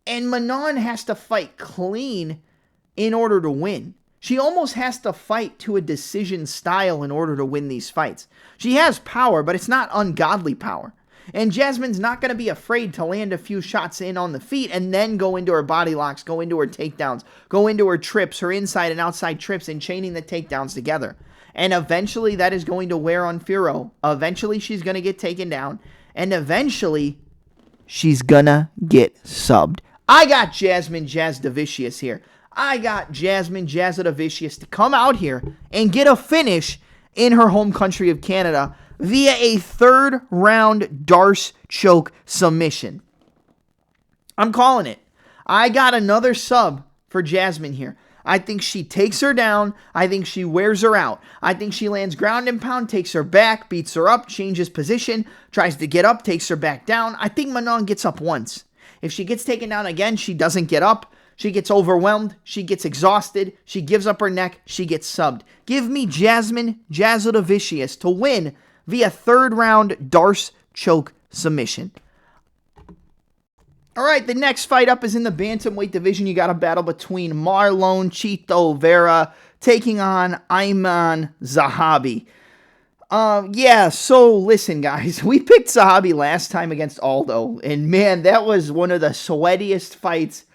And Manon has to fight clean in order to win. She almost has to fight to a decision style in order to win these fights. She has power, but it's not ungodly power. And Jasmine's not going to be afraid to land a few shots in on the feet and then go into her body locks, go into her takedowns, go into her trips, her inside and outside trips, and chaining the takedowns together. And eventually that is going to wear on Fiorot. Eventually she's going to get taken down. And eventually she's going to get subbed. I got Jasmine Jasudavicius here. I got Jasmine Jasudavicius to come out here and get a finish in her home country of Canada via a third round Darce choke submission. I'm calling it. I got another sub for Jasmine here. I think she takes her down. I think she wears her out. I think she lands ground and pound, takes her back, beats her up, changes position, tries to get up, takes her back down. I think Manon gets up once. If she gets taken down again, she doesn't get up. She gets overwhelmed. She gets exhausted. She gives up her neck. She gets subbed. Give me Jasmine Jasudavicius to win via third round Darce choke submission. All right, the next fight up is in the bantamweight division. You got a battle between Marlon Chito Vera taking on Ayman Zahabi. So listen, guys, we picked Zahabi last time against Aldo, and man, that was one of the sweatiest fights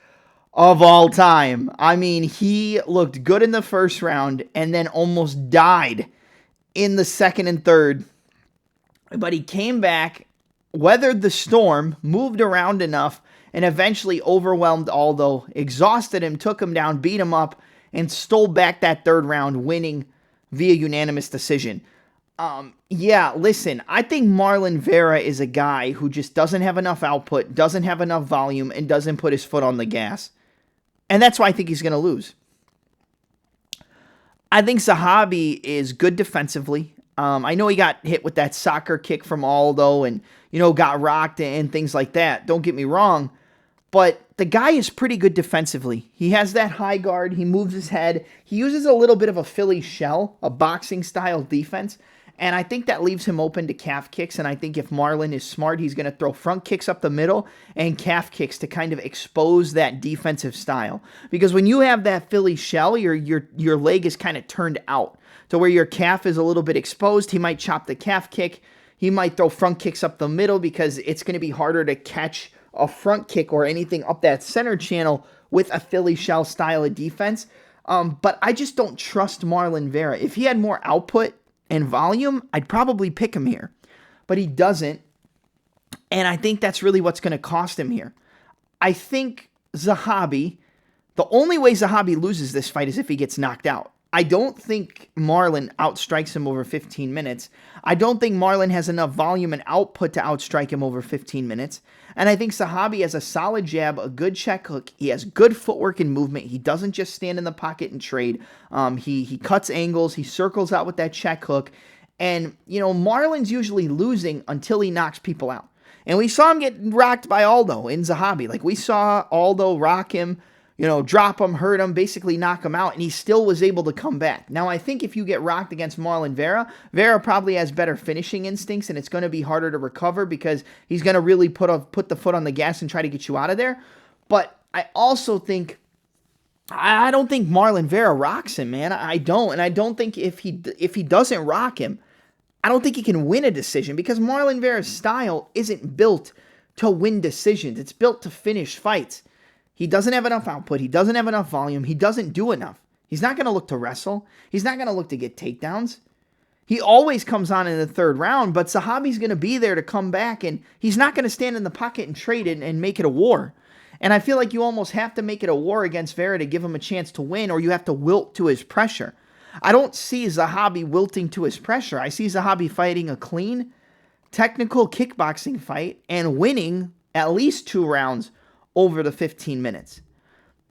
of all time. I mean, he looked good in the first round and then almost died in the second and third, but he came back, weathered the storm, moved around enough, and eventually overwhelmed Aldo, exhausted him, took him down, beat him up, and stole back that third round, winning via unanimous decision. Listen, I think Marlon Vera is a guy who just doesn't have enough output, doesn't have enough volume, and doesn't put his foot on the gas. And that's why I think he's going to lose. I think Zahabi is good defensively. I know he got hit with that soccer kick from Aldo and, got rocked and things like that. Don't get me wrong. But the guy is pretty good defensively. He has that high guard. He moves his head. He uses a little bit of a Philly shell, a boxing-style defense. And I think that leaves him open to calf kicks. And I think if Marlon is smart, he's going to throw front kicks up the middle and calf kicks to kind of expose that defensive style. Because when you have that Philly shell, your leg is kind of turned out to where your calf is a little bit exposed. He might chop the calf kick. He might throw front kicks up the middle because it's going to be harder to catch a front kick or anything up that center channel with a Philly shell style of defense. But I just don't trust Marlon Vera. If he had more output and volume, I'd probably pick him here. But he doesn't. And I think that's really what's going to cost him here. I think Zahabi, the only way Zahabi loses this fight is if he gets knocked out. I don't think Marlon outstrikes him over 15 minutes. I don't think Marlon has enough volume and output to outstrike him over 15 minutes. And I think Zahabi has a solid jab, a good check hook. He has good footwork and movement. He doesn't just stand in the pocket and trade. He cuts angles. He circles out with that check hook. And, Marlon's usually losing until he knocks people out. And we saw him get rocked by Aldo in Zahabi. Like, we saw Aldo rock him, drop him, hurt him, basically knock him out, and he still was able to come back. Now, I think if you get rocked against Marlon Vera, Vera probably has better finishing instincts, and it's going to be harder to recover because he's going to really put the foot on the gas and try to get you out of there. But I also think, I don't think Marlon Vera rocks him, man. I don't, and I don't think if he doesn't rock him, I don't think he can win a decision because Marlon Vera's style isn't built to win decisions. It's built to finish fights. He doesn't have enough output. He doesn't have enough volume. He doesn't do enough. He's not going to look to wrestle. He's not going to look to get takedowns. He always comes on in the third round, but Zahabi's going to be there to come back, and he's not going to stand in the pocket and trade it and make it a war. And I feel like you almost have to make it a war against Vera to give him a chance to win, or you have to wilt to his pressure. I don't see Zahabi wilting to his pressure. I see Zahabi fighting a clean, technical kickboxing fight and winning at least 2 rounds over the 15 minutes.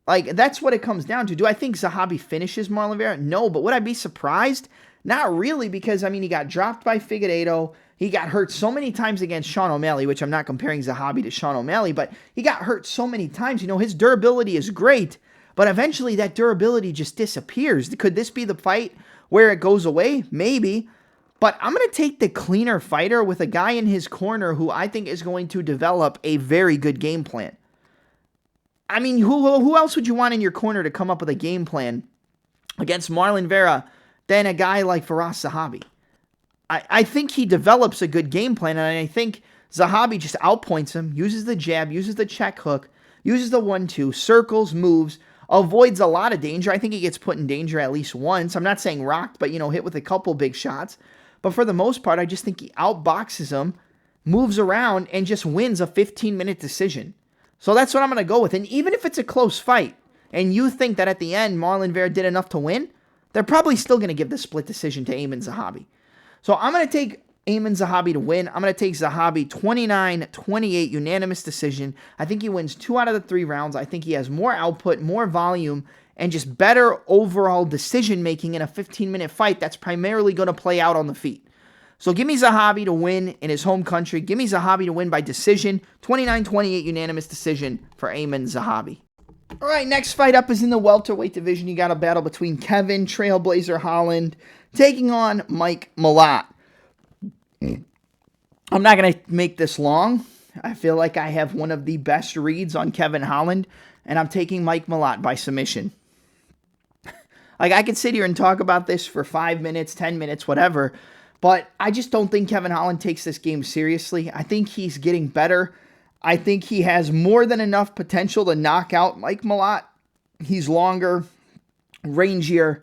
Like, that's what it comes down to. Do I think Zahabi finishes Marlon Vera? No, but would I be surprised? Not really, because, he got dropped by Figueiredo. He got hurt so many times against Sean O'Malley, which I'm not comparing Zahabi to Sean O'Malley, but he got hurt so many times. His durability is great, but eventually that durability just disappears. Could this be the fight where it goes away? Maybe. But I'm going to take the cleaner fighter with a guy in his corner who I think is going to develop a very good game plan. Who else would you want in your corner to come up with a game plan against Marlon Vera than a guy like Firas Zahabi? I think he develops a good game plan, and I think Zahabi just outpoints him, uses the jab, uses the check hook, uses the 1-2, circles, moves, avoids a lot of danger. I think he gets put in danger at least once. I'm not saying rocked, but, hit with a couple big shots. But for the most part, I just think he outboxes him, moves around, and just wins a 15-minute decision. So that's what I'm going to go with. And even if it's a close fight, and you think that at the end Marlon Vera did enough to win, they're probably still going to give the split decision to Aiemann Zahabi. So I'm going to take Aiemann Zahabi to win. I'm going to take Zahabi 29-28 unanimous decision. I think he wins 2 out of the 3 rounds. I think he has more output, more volume, and just better overall decision-making in a 15-minute fight that's primarily going to play out on the feet. So give me Zahabi to win in his home country. Give me Zahabi to win by decision. 29-28 unanimous decision for Aiemann Zahabi. All right, next fight up is in the welterweight division. You got a battle between Kevin Trailblazer Holland taking on Mike Malott. I'm not going to make this long. I feel like I have one of the best reads on Kevin Holland, and I'm taking Mike Malott by submission. I could sit here and talk about this for 5 minutes, 10 minutes, whatever, but I just don't think Kevin Holland takes this game seriously. I think he's getting better. I think he has more than enough potential to knock out Mike Malott. He's longer, rangier,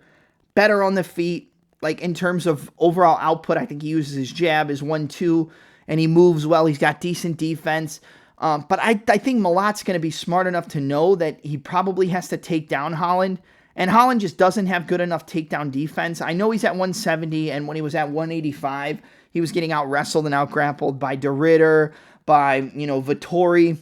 better on the feet. In terms of overall output, I think he uses his jab, his 1-2, and he moves well. He's got decent defense. But I think Malott's going to be smart enough to know that he probably has to take down Holland. And Holland just doesn't have good enough takedown defense. I know he's at 170, and when he was at 185, he was getting out-wrestled and out-grappled by De Ridder, by, Vettori,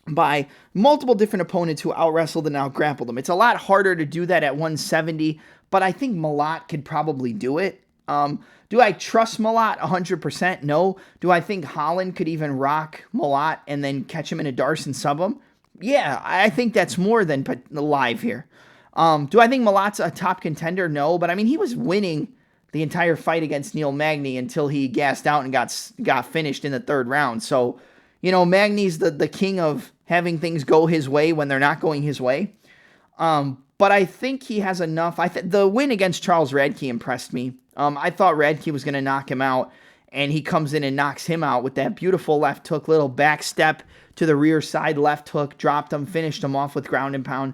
by multiple different opponents who out-wrestled and out-grappled him. It's a lot harder to do that at 170, but I think Malott could probably do it. Do I trust Malott 100%? No. Do I think Holland could even rock Malott and then catch him in a Darce and sub him? Yeah, I think that's more than live here. Do I think Malott's a top contender? No, but I mean, he was winning the entire fight against Neil Magny until he gassed out and got finished in the third round. So, Magny's the king of having things go his way when they're not going his way. But I think he has enough. The win against Charles Radke impressed me. I thought Radke was going to knock him out, and he comes in and knocks him out with that beautiful left hook, little back step to the rear side left hook, dropped him, finished him off with ground and pound.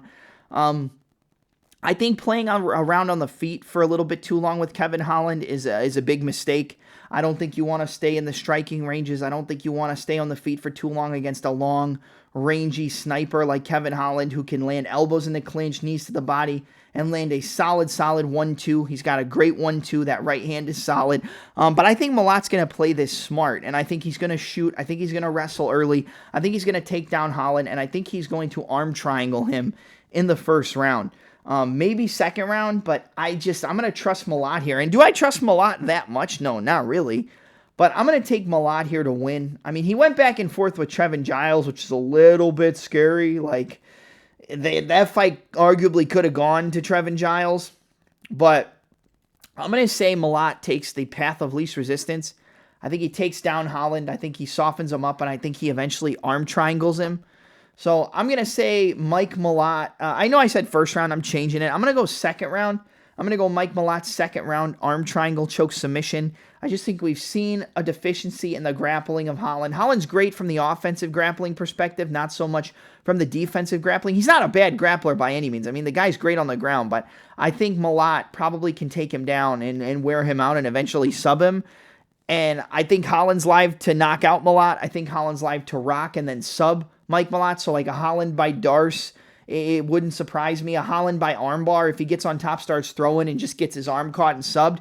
I think playing around on the feet for a little bit too long with Kevin Holland is a big mistake. I don't think you want to stay in the striking ranges. I don't think you want to stay on the feet for too long against a long, rangy sniper like Kevin Holland, who can land elbows in the clinch, knees to the body, and land a solid 1-2. He's got a great 1-2. That right hand is solid. But I think Malott's going to play this smart, and I think he's going to shoot. I think he's going to wrestle early. I think he's going to take down Holland, and I think he's going to arm triangle him in the first round. Maybe second round, but I'm going to trust Malott here. And do I trust Malott that much? No, not really. But I'm going to take Malott here to win. I mean, he went back and forth with Trevin Giles, which is a little bit scary. Like, that fight arguably could have gone to Trevin Giles. But I'm going to say Malott takes the path of least resistance. I think he takes down Holland. I think he softens him up, and I think he eventually arm triangles him. So I'm going to say Mike Malott. I know I said first round. I'm changing it. I'm going to go second round. I'm going to go Mike Malott's second round arm triangle choke submission. I just think we've seen a deficiency in the grappling of Holland. Holland's great from the offensive grappling perspective, not so much from the defensive grappling. He's not a bad grappler by any means. I mean, the guy's great on the ground, but I think Malott probably can take him down and wear him out and eventually sub him. And I think Holland's live to knock out Malott. I think Holland's live to rock and then sub Mike Malott. So like a Holland by Darce, it wouldn't surprise me. A Holland by armbar, if he gets on top, starts throwing and just gets his arm caught and subbed,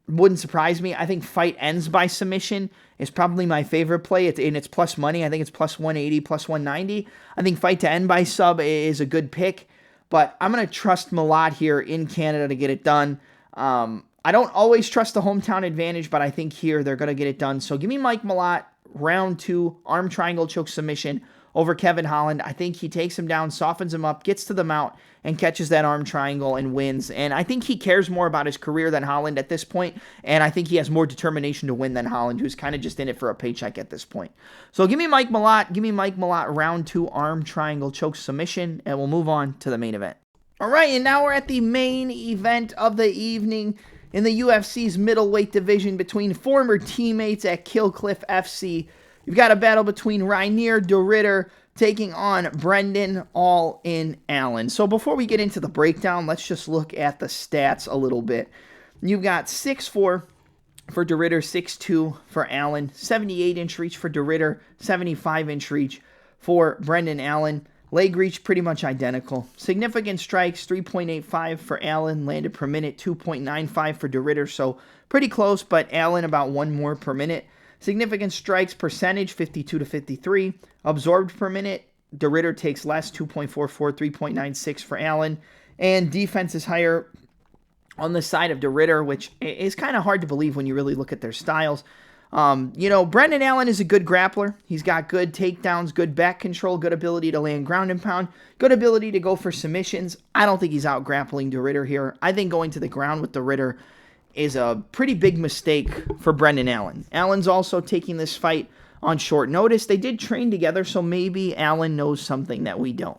wouldn't surprise me. I think fight ends by submission is probably my favorite play. It's plus money. I think it's plus 180, plus 190. I think fight to end by sub is a good pick. But I'm going to trust Malott here in Canada to get it done. I don't always trust the hometown advantage, but I think here they're going to get it done. So give me Mike Malott, round 2, arm triangle choke submission over Kevin Holland. I think he takes him down, softens him up, gets to the mount, and catches that arm triangle and wins. And I think he cares more about his career than Holland at this point, and I think he has more determination to win than Holland, who's kind of just in it for a paycheck at this point. So give me Mike Malott. Give me Mike Malott, round 2, arm triangle choke submission, and we'll move on to the main event. All right, and now we're at the main event of the evening in the UFC's middleweight division between former teammates at Killcliff FC. You've got a battle between Reinier de Ridder taking on Brendan All-In Allen. So before we get into the breakdown, let's just look at the stats a little bit. You've got 6'4" for de Ridder, 6'2" for Allen, 78-inch reach for de Ridder, 75-inch reach for Brendan Allen. Leg reach pretty much identical. Significant strikes, 3.85 for Allen, landed per minute, 2.95 for de Ridder, so pretty close, but Allen about 1 more per minute. Significant strikes percentage, 52 to 53. Absorbed per minute, de Ridder takes less, 2.44, 3.96 for Allen. And defense is higher on the side of de Ridder, which is kind of hard to believe when you really look at their styles. Brendan Allen is a good grappler. He's got good takedowns, good back control, good ability to land ground and pound, good ability to go for submissions. I don't think he's out grappling de Ridder here. I think going to the ground with de Ridder is a pretty big mistake for Brendan Allen. Allen's also taking this fight on short notice. They did train together, so maybe Allen knows something that we don't.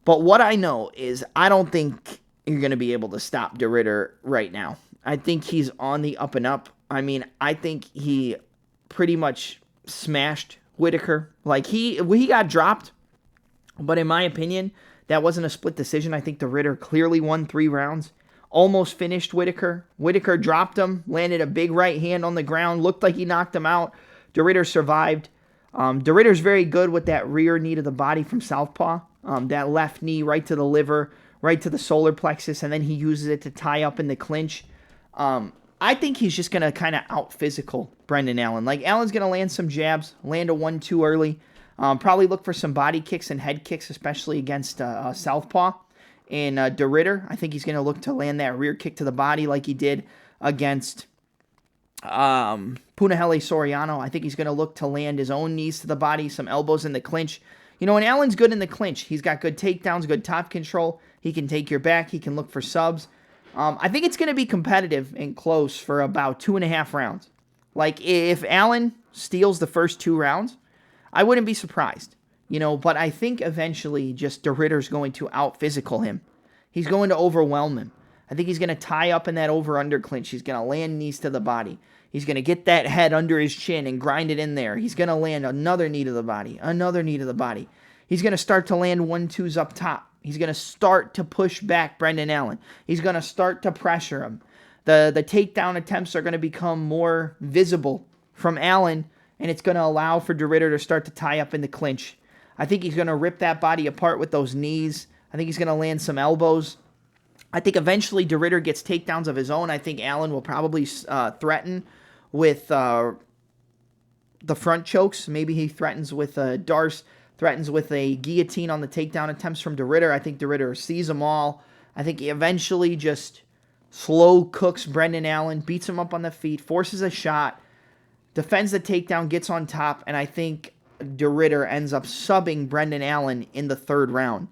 But what I know is I don't think you're going to be able to stop de Ridder right now. I think he's on the up and up. I mean, I think he pretty much smashed Whitaker. Like, he got dropped, but in my opinion, that wasn't a split decision. I think de Ridder clearly won 3 rounds. Almost finished Whitaker. Whitaker dropped him, landed a big right hand on the ground, looked like he knocked him out. De Ridder survived. De Ridder's very good with that rear knee to the body from southpaw. That left knee right to the liver, right to the solar plexus, and then he uses it to tie up in the clinch. I think he's just going to kind of out-physical Brendan Allen. Like, Allen's going to land some jabs, land a 1-2 early, probably look for some body kicks and head kicks, especially against southpaw. And de Ridder, I think he's going to look to land that rear kick to the body like he did against Punahele Soriano. I think he's going to look to land his own knees to the body, some elbows in the clinch, You know, and Allen's good in the clinch. He's got good takedowns, good top control. He can take your back. He can look for subs. I think it's going to be competitive and close for about 2.5 rounds. Like, if Allen steals the first 2 rounds, I wouldn't be surprised. You know, but I think eventually just De Ridder's going to out-physical him. He's going to overwhelm him. I think he's going to tie up in that over-under clinch. He's going to land knees to the body. He's going to get that head under his chin and grind it in there. He's going to land another knee to the body, another knee to the body. He's going to start to land 1-2s up top. He's going to start to push back Brendan Allen. He's going to start to pressure him. The takedown attempts are going to become more visible from Allen, and it's going to allow for De Ridder to start to tie up in the clinch. I think he's going to rip that body apart with those knees. I think he's going to land some elbows. I think eventually De Ridder gets takedowns of his own. I think Allen will probably threaten with the front chokes. Maybe he threatens with Darce, threatens with a guillotine on the takedown attempts from De Ridder. I think De Ridder sees them all. I think he eventually just slow cooks Brendan Allen, beats him up on the feet, forces a shot, defends the takedown, gets on top, and I think De Ridder ends up subbing Brendan Allen in the 3rd round.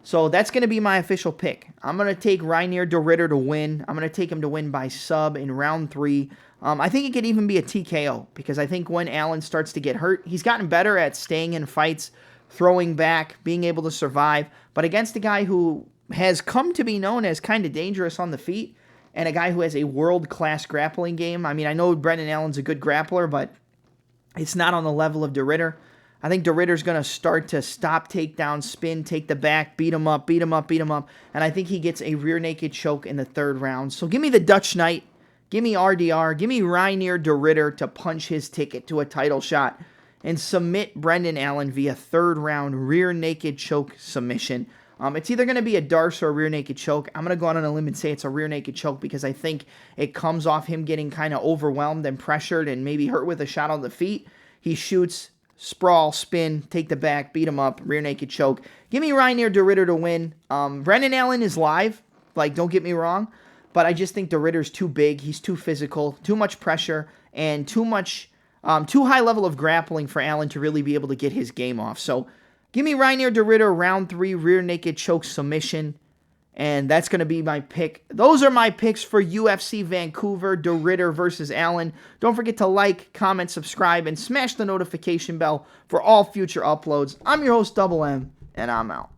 So that's going to be my official pick. I'm going to take Reinier De Ridder to win. I'm going to take him to win by sub in round 3. I think it could even be a TKO, because I think when Allen starts to get hurt, he's gotten better at staying in fights, throwing back, being able to survive. But against a guy who has come to be known as kind of dangerous on the feet, and a guy who has a world-class grappling game. I mean, I know Brendan Allen's a good grappler, but it's not on the level of De Ridder. I think De Ridder's going to start to stop takedown, spin, take the back, beat him up, and I think he gets a rear naked choke in the 3rd round. So give me the Dutch Knight, give me RDR, give me Reinier De Ridder to punch his ticket to a title shot and submit Brendan Allen via 3rd round rear naked choke submission. It's either going to be a Darce or a rear naked choke. I'm going to go out on a limb and say it's a rear naked choke, because I think it comes off him getting kind of overwhelmed and pressured and maybe hurt with a shot on the feet. He shoots, sprawl, spin, take the back, beat him up, rear naked choke. Give me Reinier De Ridder to win. Brendan Allen is live, like, don't get me wrong, but I just think De Ridder's too big. He's too physical, too much pressure, and too high level of grappling for Allen to really be able to get his game off. So give me Reinier De Ridder, round 3, rear naked choke submission. And that's going to be my pick. Those are my picks for UFC Vancouver, De Ridder versus Allen. Don't forget to like, comment, subscribe, and smash the notification bell for all future uploads. I'm your host, Double M, and I'm out.